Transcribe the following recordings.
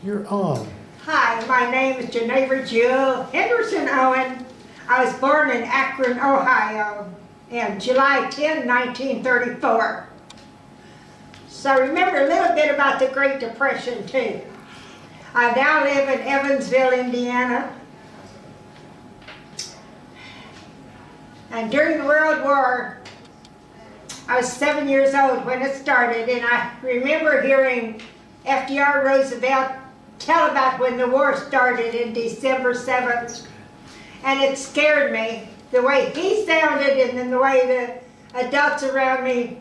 You're on. Hi, my name is Genavieria Owen. I was born in Akron, Ohio, in July 10, 1934. So I remember a little bit about the Great Depression too. I now live in Evansville, Indiana. And during the World War, I was 7 years old when it started, and I remember hearing FDR Roosevelt tell about when the war started in December 7th. And it scared me, the way he sounded and then the way the adults around me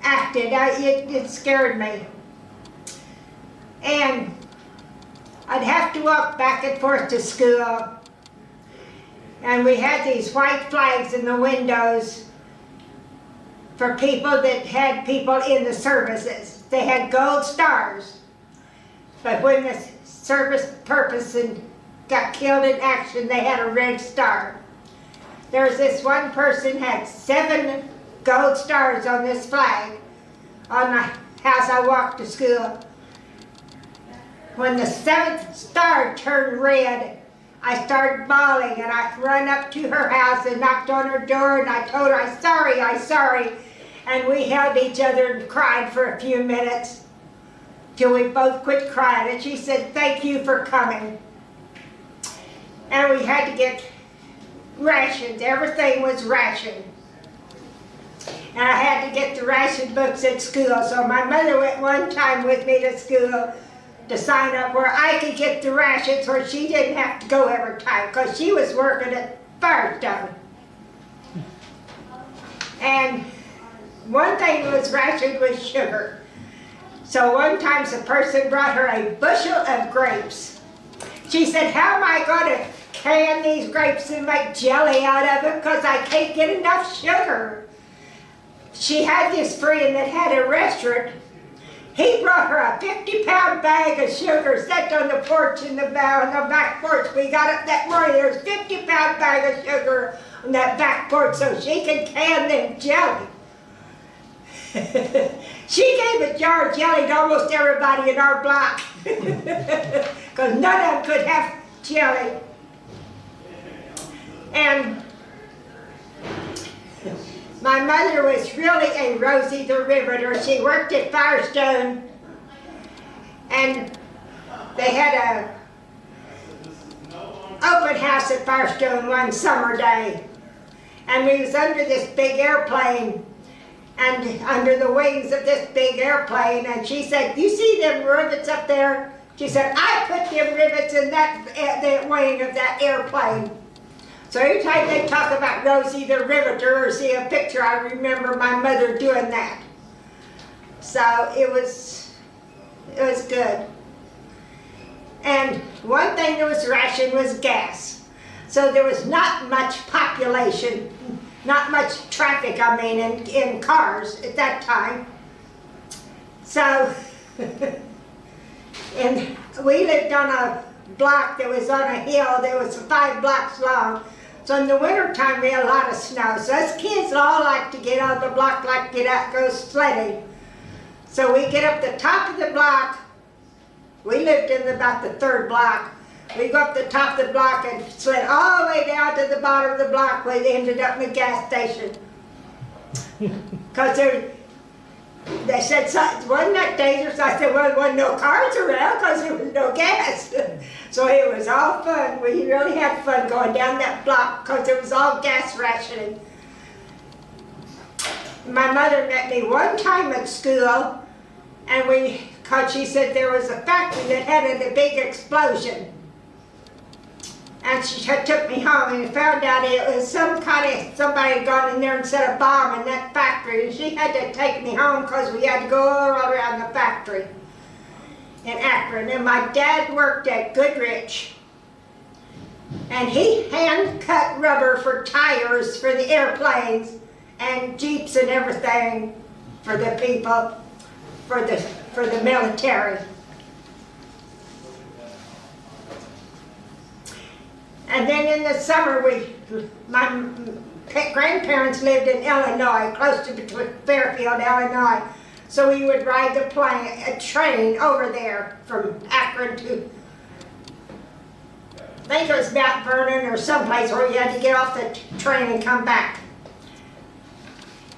acted. It scared me. And I'd have to walk back and forth to school. And we had these white flags in the windows for people that had people in the services. They had gold stars. But when the service purpose and got killed in action, they had a red star. There was this one person had 7 gold stars on this flag on the house I walked to school. When the 7th star turned red, I started bawling, and I ran up to her house and knocked on her door, and I told her, I'm sorry. And we held each other and cried for a few minutes till we both quit crying. And she said, thank you for coming. And we had to get rations. Everything was rationed. And I had to get the ration books at school. So my mother went one time with me to school to sign up where I could get the rations where she didn't have to go every time, because she was working at Firestone. And one thing that was rationed was sugar. So one time a person brought her a bushel of grapes. She said, how am I going to can these grapes and make jelly out of them, because I can't get enough sugar? She had this friend that had a restaurant. He brought her a 50-pound bag of sugar, sat on the porch on the back porch. We got up that morning, there was a 50-pound bag of sugar on that back porch so she could can them jelly. She gave a jar of jelly to almost everybody in our block, because none of them could have jelly. And my mother was really a Rosie the Riveter. She worked at Firestone, and they had a open house at Firestone one summer day. And we was under this big airplane, and under the wings of this big airplane, and she said, you see them rivets up there? She said, I put them rivets in that wing of that airplane. So every time they talk about Rosie the Riveter or see a picture, I remember my mother doing that. So it was good. And one thing that was rationed was gas. So there was not much population, not much traffic, in cars at that time. So, and we lived on a block that was on a hill that was 5 blocks long. So in the winter time we had a lot of snow. So us kids all like to get on the block, like to get out, go sledding. So we get up the top of the block. We lived in about the 3rd block. We go up the top of the block and slid all the way down to the bottom of the block where they ended up in the gas station. Because they said, wasn't that dangerous? I said, well, there wasn't no cars around because there was no gas. So it was all fun. We really had fun going down that block because it was all gas rationing. My mother met me one time at school, and because she said there was a factory that had a big explosion. And she took me home and found out it was somebody had gone in there and set a bomb in that factory. And she had to take me home because we had to go all around the factory in Akron. And my dad worked at Goodrich. And he hand cut rubber for tires for the airplanes and Jeeps and everything for the people, for the military. And then in the summer, my grandparents lived in Illinois, close to Fairfield, Illinois. So we would ride a train over there from Akron to, I think it was Mount Vernon or someplace where you had to get off the train and come back.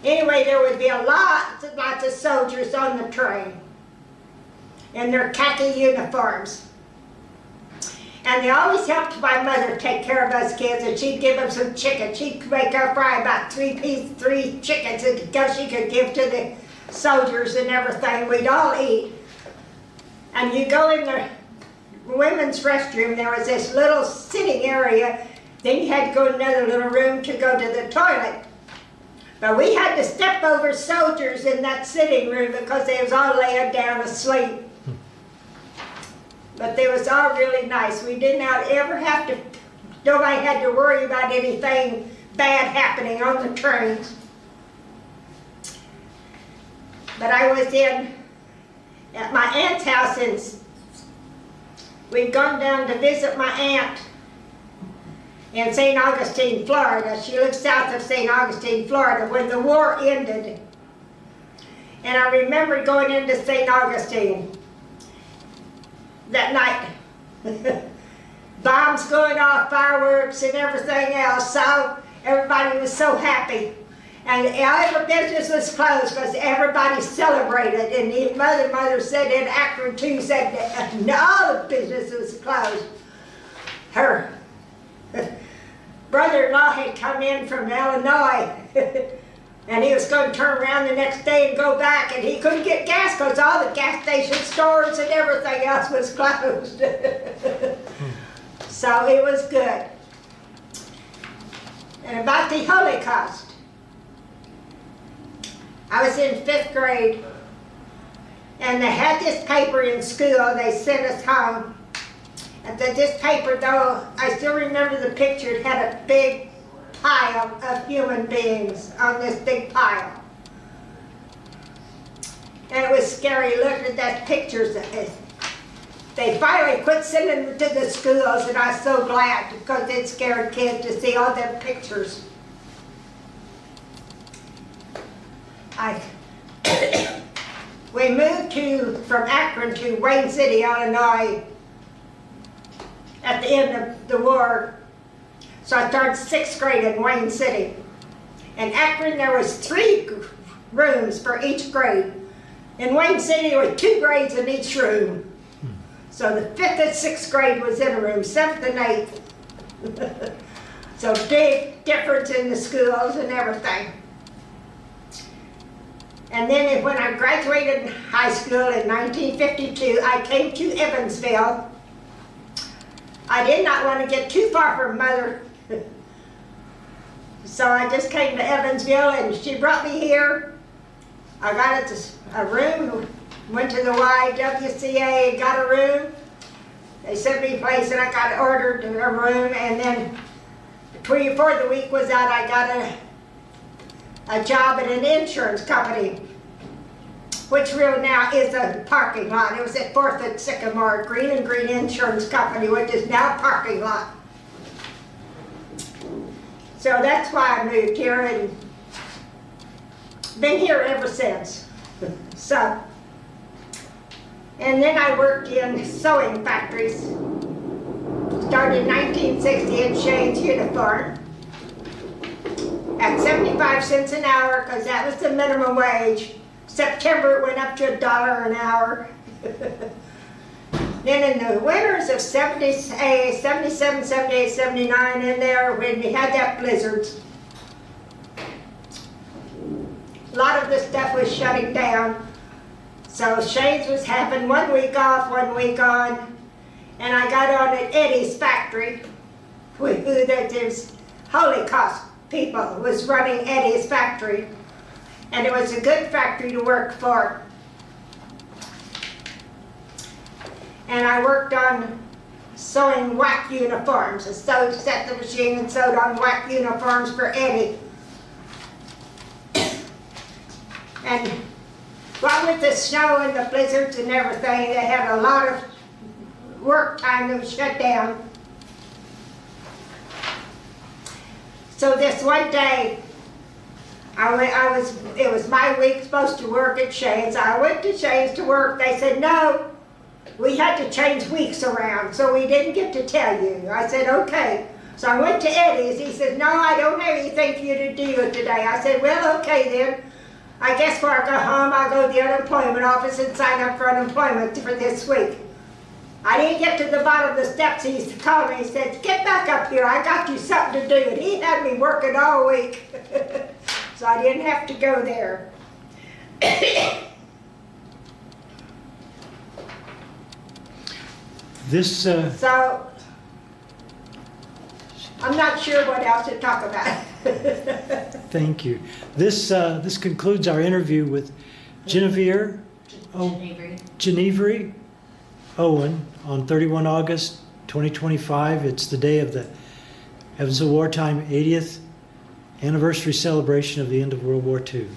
Anyway, there would be lots of soldiers on the train in their khaki uniforms. And they always helped my mother take care of us kids, and she'd give them some chicken. She'd make her fry about three chickens that she could give to the soldiers and everything. We'd all eat. And you go in the women's restroom, there was this little sitting area, then you had to go to another little room to go to the toilet. But we had to step over soldiers in that sitting room because they was all laying down asleep. But they was all really nice. We did not ever have to, nobody had to worry about anything bad happening on the trains. But I was at my aunt's house, and we'd gone down to visit my aunt in St. Augustine, Florida. She lived south of St. Augustine, Florida, when the war ended. And I remember going into St. Augustine that night. Bombs going off, fireworks and everything else. So everybody was so happy. And every business was closed because everybody celebrated. And the mother said in Akron too, said that all the business was closed. Her brother-in-law had come in from Illinois. And he was going to turn around the next day and go back, and he couldn't get gas because all the gas station stores and everything else was closed. So it was good. And about the Holocaust, I was in 5th grade, and they had this paper in school. They sent us home. And this paper, though, I still remember the picture. It had a big pile of human beings on this big pile. And it was scary looking at that pictures. They finally quit sending them to the schools, and I was so glad because it scared kids to see all them pictures. We moved from Akron to Wayne City, Illinois at the end of the war. So I started 6th grade in Wayne City. In Akron, there was 3 rooms for each grade. In Wayne City, there were 2 grades in each room. So the 5th and 6th grade was in a room, 7th and 8th. So big difference in the schools and everything. And then when I graduated high school in 1952, I came to Evansville. I did not want to get too far from Mother. So I just came to Evansville, and she brought me here. I got a room, went to the WWCA, got a room. They sent me a place, and I got ordered a room, and then before the week was out, I got a job at an insurance company, which really now is a parking lot. It was at 4th and Sycamore, Green and Green Insurance Company, which is now a parking lot. So that's why I moved here and been here ever since. So, and then I worked in sewing factories. Started in 1960 in Shane's uniform at 75 cents an hour because that was the minimum wage. September it went up to $1 an hour. Then in the winters of 77, 78, 79 in there when we had that blizzards, a lot of the stuff was shutting down. So Shane's was having 1 week off, 1 week on, and I got on at Eddie's factory, who there's Holocaust people was running Eddie's factory, and it was a good factory to work for. And I worked on sewing WWII uniforms. I set the machine and sewed on WWII uniforms for Eddie. And what with the snow and the blizzards and everything, they had a lot of work time that was shut down. So this one day, It was my week supposed to work at Shane's. I went to Shane's to work. They said, no, we had to change weeks around, so we didn't get to tell you. I said, okay. So I went to Eddie's. He said, no, I don't have anything for you to do today. I said, well, okay then. I guess before I go home, I'll go to the unemployment office and sign up for unemployment for this week. I didn't get to the bottom of the steps. He used to call me. He said, get back up here. I got you something to do. And he had me working all week. So I didn't have to go there. So, I'm not sure what else to talk about. Thank you. This concludes our interview with Genavieria Owen on 31 August 2025. It's the day of the Evansville Wartime 80th anniversary celebration of the end of World War II.